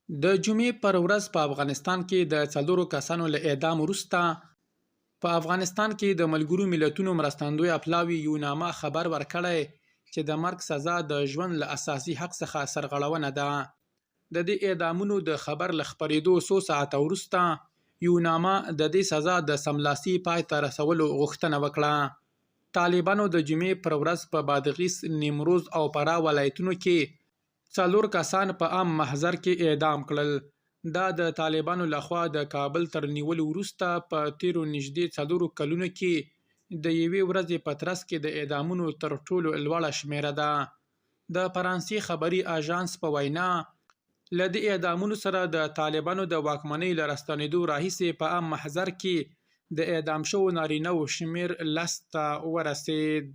د جمعې پر ورځ په افغانستان کې د څلورو کسانو له اعدام وروسته په افغانستان کې د ملګرو ملتونو مرستندوی اپلاوي یونامه خبر ورکړی چې د مرګ سزا د ژوند له اساسي حق څخه سرغړونه ده. د دې اعدامونو د خبر له خپرېدو څو ساعته وروسته یونامه د دې سزا د سملاسي پای ته رسولو غوښتنه وکړه. طالبانو د جمعې پر ورځ په بادغیس، نیمروز او فراه ولایتونو کې 4 کسان په عام محضر کې اعدام کړل. دا د طالبانو لخوا د کابل تر نیولو وروسته په تیرو نږدې 4 کلونو کې د یوې ورځې په ترڅ کې د اعدامونو تر ټولو لوړه شمیره ده. د فرانسې خبري اژانس په وینا له دې اعدامونو سره د طالبانو د واکمنۍ له راستنېدو راهیسې په عام محضر کې د اعدام شوو نارینه‌وو شمیر 10 ته ورسېد.